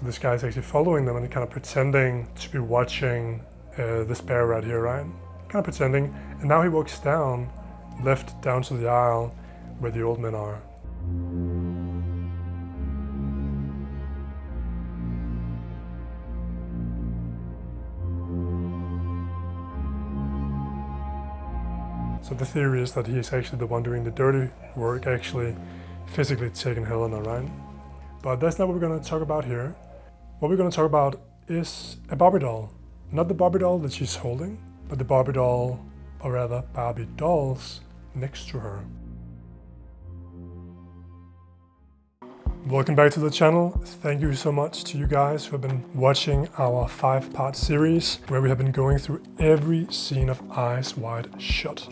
So this guy's actually following them and kind of pretending to be watching this bear right here, right? Kind of pretending. And now he walks down to the aisle where the old men are. So the theory is that he is actually the one doing the dirty work, actually physically taking Helena, right? But that's not what we're going to talk about here. What we're going to talk about is a Barbie doll. Not the Barbie doll that she's holding, but the Barbie doll, or rather Barbie dolls, next to her. Welcome back to the channel. Thank you so much to you guys who have been watching our 5-part series where we have been going through every scene of Eyes Wide Shut.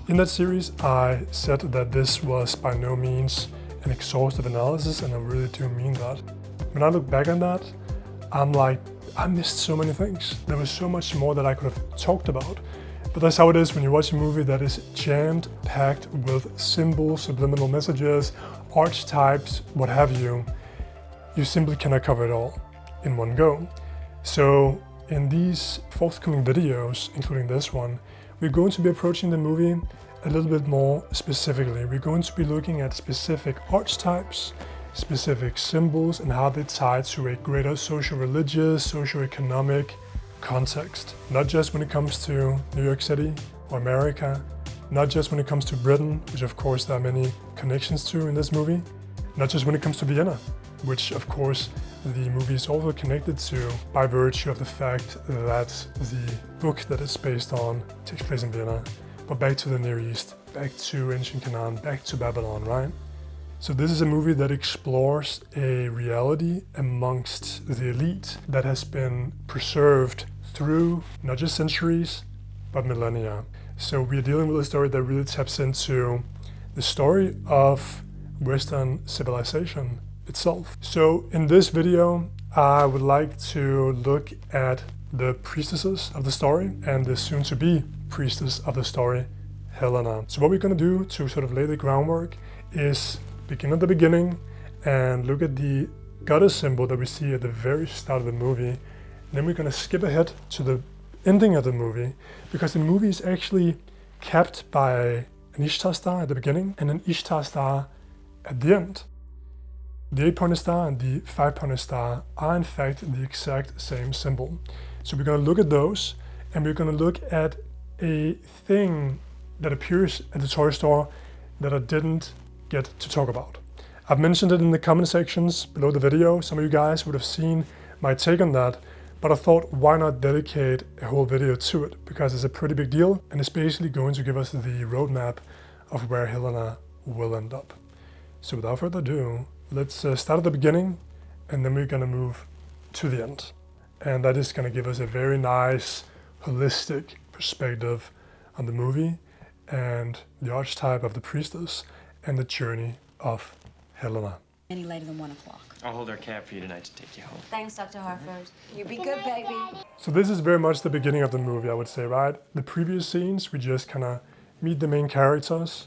In that series, I said that this was by no means an exhaustive analysis, and I really do mean that. When I look back on that, I'm like, I missed so many things. There was so much more that I could have talked about. But that's how it is when you watch a movie that is jammed, packed with symbols, subliminal messages, archetypes, what have you. You simply cannot cover it all in one go. So in these forthcoming videos, including this one, we're going to be approaching the movie a little bit more specifically. We're going to be looking at specific archetypes, specific symbols, and how they tie to a greater socio-religious, socio-economic context. Not just when it comes to New York City or America, not just when it comes to Britain, which of course there are many connections to in this movie, not just when it comes to Vienna, which of course the movie is also connected to by virtue of the fact that the book that it's based on takes place in Vienna, but back to the Near East, back to ancient Canaan, back to Babylon, right? So this is a movie that explores a reality amongst the elite that has been preserved through not just centuries, but millennia. So we're dealing with a story that really taps into the story of Western civilization itself. So in this video, I would like to look at the priestesses of the story and the soon-to-be priestess of the story, Helena. So what we're going to do to sort of lay the groundwork is begin at the beginning and look at the goddess symbol that we see at the very start of the movie. And then we're going to skip ahead to the ending of the movie, because the movie is actually capped by an Ishtar star at the beginning and an Ishtar star at the end. The 8-pointed star and the 5-pointed star are in fact the exact same symbol. So we're going to look at those, and we're going to look at a thing that appears at the toy store that I didn't get to talk about. I've mentioned it in the comment sections below the video. Some of you guys would have seen my take on that, but I thought, why not dedicate a whole video to it? Because it's a pretty big deal, and it's basically going to give us the roadmap of where Helena will end up. So without further ado, let's start at the beginning, and then we're going to move to the end. And that is going to give us a very nice, holistic perspective on the movie and the archetype of the priestess and the journey of Helena. Any later than 1 o'clock. I'll hold our cab for you tonight to take you home. Thanks, Dr. Harford. You be good, baby. So this is very much the beginning of the movie, I would say, right? The previous scenes, we just kind of meet the main characters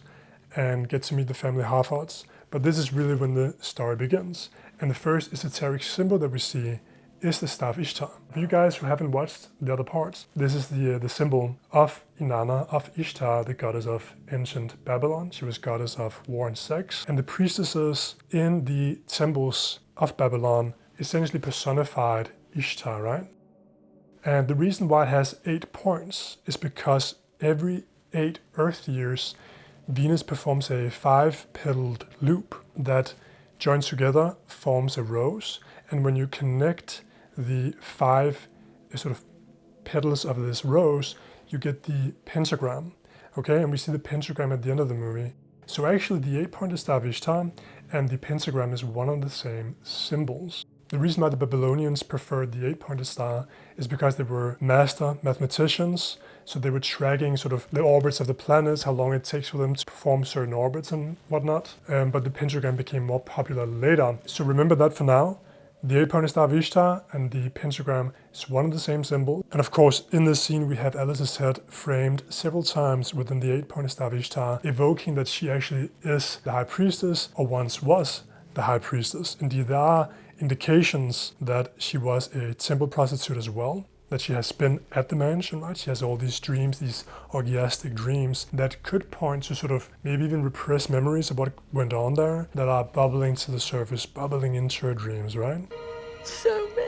and get to meet the family Harfords. But this is really when the story begins. And the first esoteric symbol that we see is the staff Ishtar. For you guys who haven't watched the other parts, this is the symbol of Inanna, of Ishtar, the goddess of ancient Babylon. She was goddess of war and sex. And the priestesses in the temples of Babylon essentially personified Ishtar, right? And the reason why it has 8 points is because every 8 Earth years, Venus performs a 5-petaled loop that joined together forms a rose. And when you connect the 5 sort of petals of this rose, you get the pentagram, okay? And we see the pentagram at the end of the movie. So actually the 8-pointed star of Ishtar and the pentagram is one of the same symbols. The reason why the Babylonians preferred the 8-pointed star is because they were master mathematicians. So they were tracking sort of the orbits of the planets, how long it takes for them to perform certain orbits and whatnot. But the pentagram became more popular later. So remember that for now. The 8-pointed star of Ishtar and the pentagram is one of the same symbol. And of course, in this scene, we have Alice's head framed several times within the 8-pointed star of Ishtar, evoking that she actually is the high priestess, or once was the high priestess. Indeed, there are indications that she was a temple prostitute as well, that she has been at the mansion, right? She has all these dreams, these orgiastic dreams that could point to sort of maybe even repressed memories of what went on there that are bubbling to the surface, bubbling into her dreams, right? So many.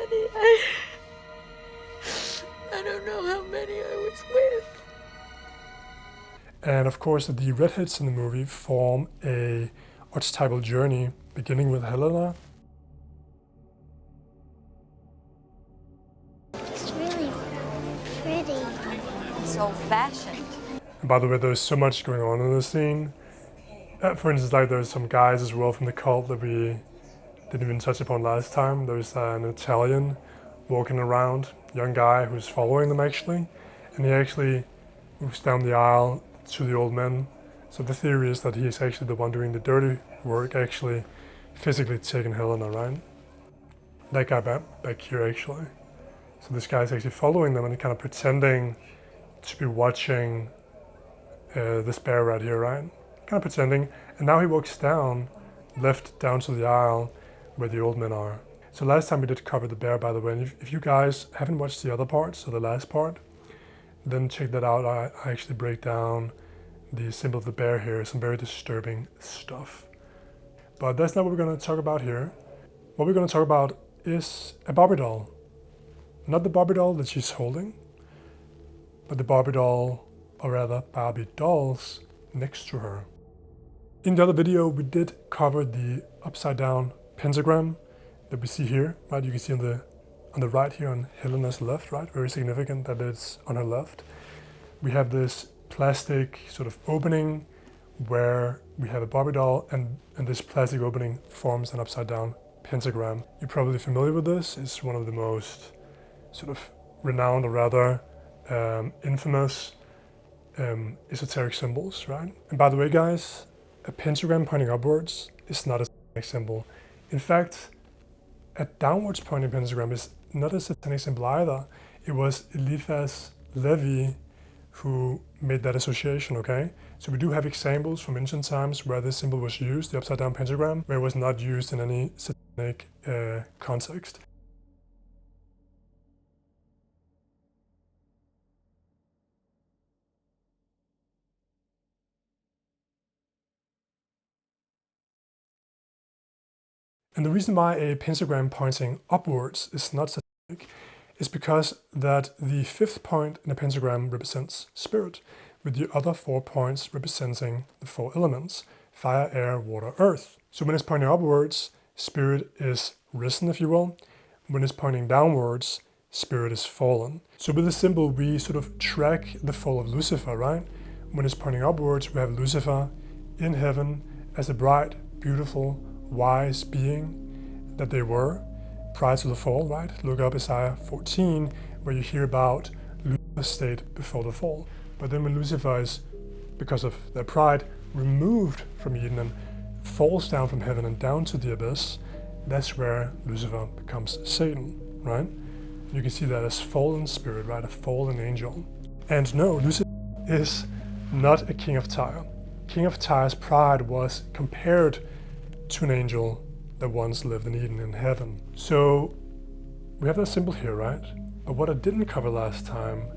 I don't know how many I was with. And of course, the redheads in the movie form a archetypal journey, beginning with Helena. It's really pretty. It's old-fashioned. And by the way, there's so much going on in this scene. For instance, like there's some guys as well from the cult that we didn't even touch upon last time. There's an Italian walking around, young guy who's following them actually, and he actually moves down the aisle to the old men. So the theory is that he is actually the one doing the dirty work, actually physically taking Helena, right? That guy back here actually. So this guy's actually following them and kind of pretending to be watching this bear right here, right? Kind of pretending. And now he walks down to the aisle where the old men are. So last time we did cover the bear, by the way, and if you guys haven't watched the other parts, so the last part, then check that out. I actually break down the symbol of the bear here, some very disturbing stuff. But that's not what we're going to talk about here. What we're going to talk about is a Barbie doll. Not the Barbie doll that she's holding, but the Barbie doll, or rather Barbie dolls, next to her. In the other video, we did cover the upside down pentagram that we see here, right? You can see on the right here on Helena's left, right? Very significant that it's on her left. We have this plastic sort of opening where we have a Barbie doll and this plastic opening forms an upside down pentagram. You're probably familiar with this. It's one of the most sort of renowned or rather infamous esoteric symbols, right? And by the way, guys, a pentagram pointing upwards is not a satanic symbol. In fact, a downwards pointing pentagram is not a satanic symbol either. It was Eliphas Levi who made that association, okay? So we do have examples from ancient times where this symbol was used, the upside down pentagram, where it was not used in any satanic context. And the reason why a pentagram pointing upwards is not satanic is because that the fifth point in a pentagram represents spirit, with the other 4 points representing the 4 elements: fire, air, water, earth. So when it's pointing upwards, spirit is risen, if you will. When it's pointing downwards, spirit is fallen. So with this symbol, we sort of track the fall of Lucifer, right? When it's pointing upwards, we have Lucifer in heaven as a bright, beautiful, wise being that they were prior to the fall, right? Look up Isaiah 14, where you hear about Lucifer's state before the fall. But then when Lucifer is, because of their pride, removed from Eden and falls down from heaven and down to the abyss, that's where Lucifer becomes Satan, right? You can see that as fallen spirit, right? A fallen angel. And no, Lucifer is not a king of Tyre. King of Tyre's pride was compared to an angel that once lived in Eden in heaven. So we have that symbol here, right? But what I didn't cover last time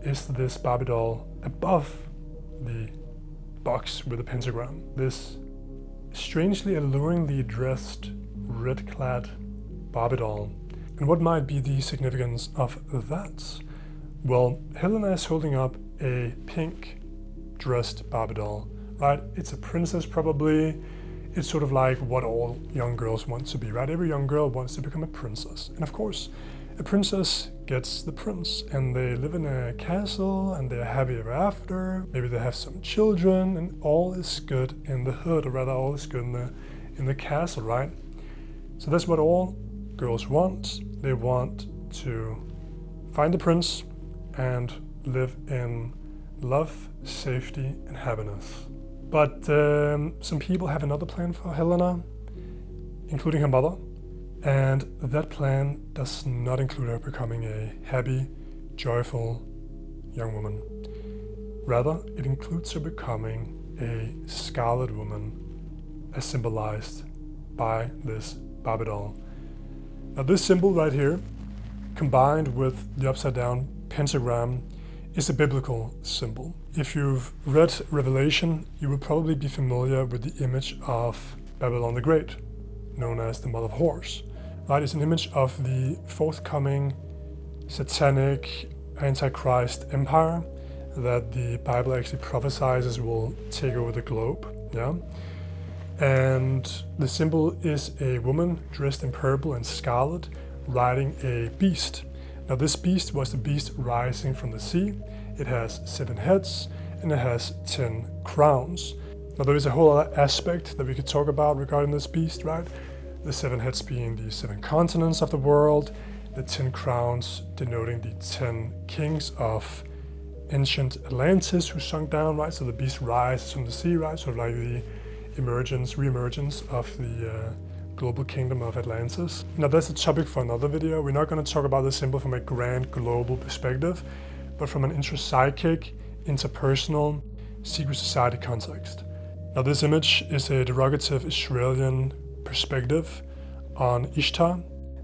is this Barbie doll above the box with the pentagram. This strangely alluringly dressed, red-clad Barbie doll. And what might be the significance of that? Well, Helena is holding up a pink dressed Barbie doll, right? It's a princess probably. It's sort of like what all young girls want to be, right? Every young girl wants to become a princess. And of course, a princess gets the prince and they live in a castle and they're happy ever after. Maybe they have some children and all is good in the hood, or rather all is good in the castle, right? So that's what all girls want. They want to find the prince and live in love, safety, and happiness. But some people have another plan for Helena, including her mother, and that plan does not include her becoming a happy, joyful young woman. Rather, it includes her becoming a scarlet woman, as symbolized by this Barbie doll. Now this symbol right here, combined with the upside down pentagram, is a biblical symbol. If you've read Revelation, you will probably be familiar with the image of Babylon the Great, known as the Mother of Whores. Right? It's an image of the forthcoming satanic Antichrist empire that the Bible actually prophesies will take over the globe. Yeah? And the symbol is a woman dressed in purple and scarlet riding a beast. Now this beast was the beast rising from the sea. It has 7 heads and it has 10 crowns. Now there is a whole other aspect that we could talk about regarding this beast, right? The 7 heads being the 7 continents of the world, the 10 crowns denoting the 10 kings of ancient Atlantis who sunk down, right? So the beast rises from the sea, right? Sort of like the re-emergence of the global kingdom of Atlantis. Now that's a topic for another video. We're not going to talk about the symbol from a grand global perspective, but from an intra-psychic, interpersonal, secret society context. Now this image is a derogative Israeli perspective on Ishtar,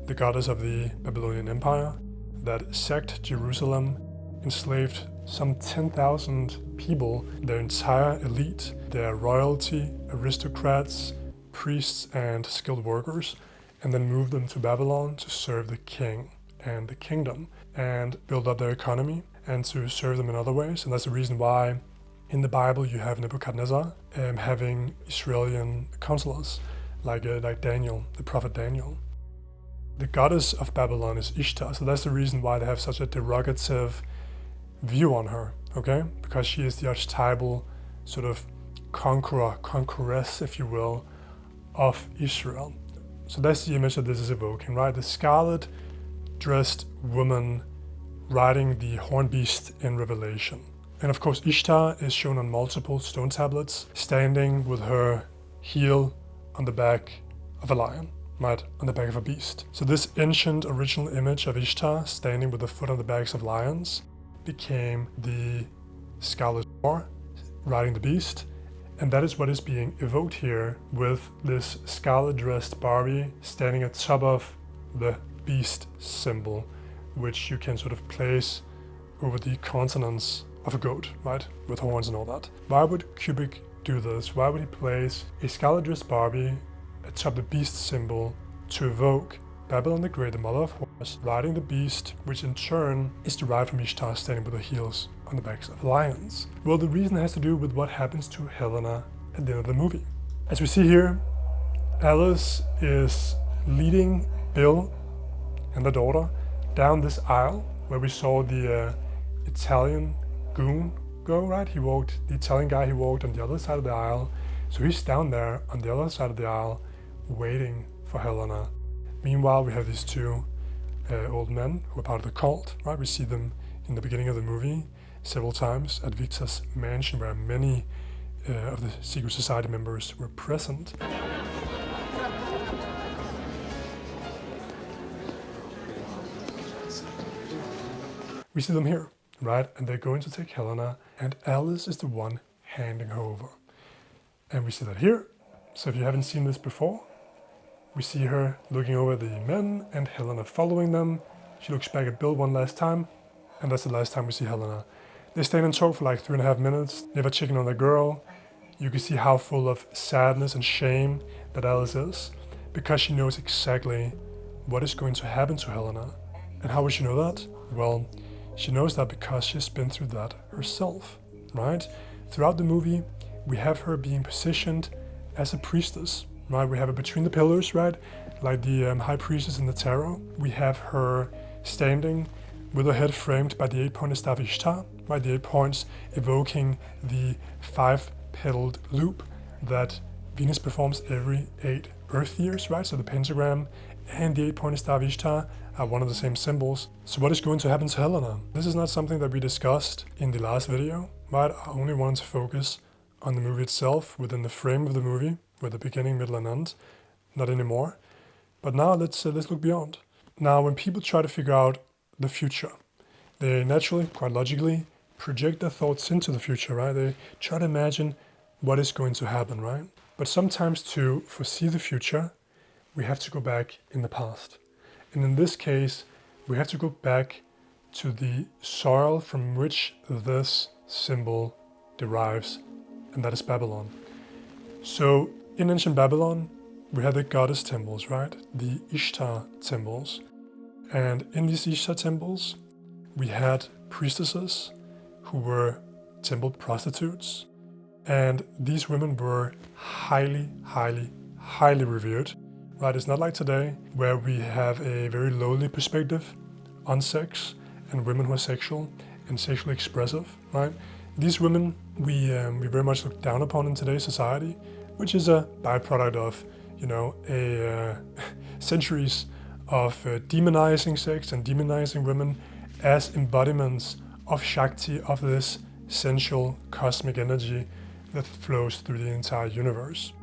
the goddess of the Babylonian Empire, that sacked Jerusalem, enslaved some 10,000 people, their entire elite, their royalty, aristocrats, priests and skilled workers, and then moved them to Babylon to serve the king and the kingdom and build up their economy and to serve them in other ways. And that's the reason why in the Bible you have Nebuchadnezzar having Israeli counselors like Daniel, the prophet Daniel. The goddess of Babylon is Ishtar, so that's the reason why they have such a derogative view on her, okay? Because she is the archetypal sort of conqueress, if you will, of Israel. So that's the image that this is evoking, right? The scarlet dressed woman riding the horned beast in Revelation. And of course Ishtar is shown on multiple stone tablets, standing with her heel on the back of a lion, right, on the back of a beast. So this ancient original image of Ishtar standing with the foot on the backs of lions became the Scarlet Whore riding the beast. And that is what is being evoked here with this scarlet dressed Barbie standing at top of the beast symbol, which you can sort of place over the consonants of a goat, right? With horns and all that. Why would Kubrick do this? Why would he place a scarlet dressed Barbie atop the beast symbol to evoke Babylon the Great, the Mother of Whores, riding the beast, which in turn is derived from Ishtar standing with her heels on the backs of lions? Well, the reason has to do with what happens to Helena at the end of the movie. As we see here, Alice is leading Bill and the daughter down this aisle where we saw the Italian goon go, right? The Italian guy, he walked on the other side of the aisle. So he's down there on the other side of the aisle waiting for Helena. Meanwhile, we have these two old men who are part of the cult, right? We see them in the beginning of the movie several times at Victor's mansion where many of the secret society members were present. We see them here, right? And they're going to take Helena, and Alice is the one handing her over. And we see that here. So if you haven't seen this before, we see her looking over the men and Helena following them. She looks back at Bill one last time, and that's the last time we see Helena. They stand and talk for like 3.5 minutes, never checking on the girl. You can see how full of sadness and shame that Alice is, because she knows exactly what is going to happen to Helena. And how would she know that? Well, she knows that because she's been through that herself, right? Throughout the movie, we have her being positioned as a priestess, right? We have her between the pillars, right? Like the high priestess in the tarot. We have her standing with her head framed by the 8-pointed staff Ishtar, right? The 8 points evoking the 5-petaled loop that Venus performs every 8 Earth years, right? So the pentagram and the 8-pointed staff Ishtar are one of the same symbols. So what is going to happen to Helena? This is not something that we discussed in the last video, right? I only wanted to focus on the movie itself, within the frame of the movie, with the beginning, middle, and end. Not anymore. But now let's look beyond. Now, when people try to figure out the future, they naturally, quite logically, project their thoughts into the future, right? They try to imagine what is going to happen, right? But sometimes to foresee the future, we have to go back in the past. And in this case, we have to go back to the soil from which this symbol derives, and that is Babylon. So in ancient Babylon, we had the goddess temples, right? The Ishtar temples. And in these Ishtar temples, we had priestesses who were temple prostitutes. And these women were highly, highly, highly revered, right? It's not like today where we have a very lowly perspective on sex and women who are sexual and sexually expressive, right? These women we very much look down upon in today's society, which is a byproduct of, centuries of demonizing sex and demonizing women as embodiments of Shakti, of this sensual cosmic energy that flows through the entire universe.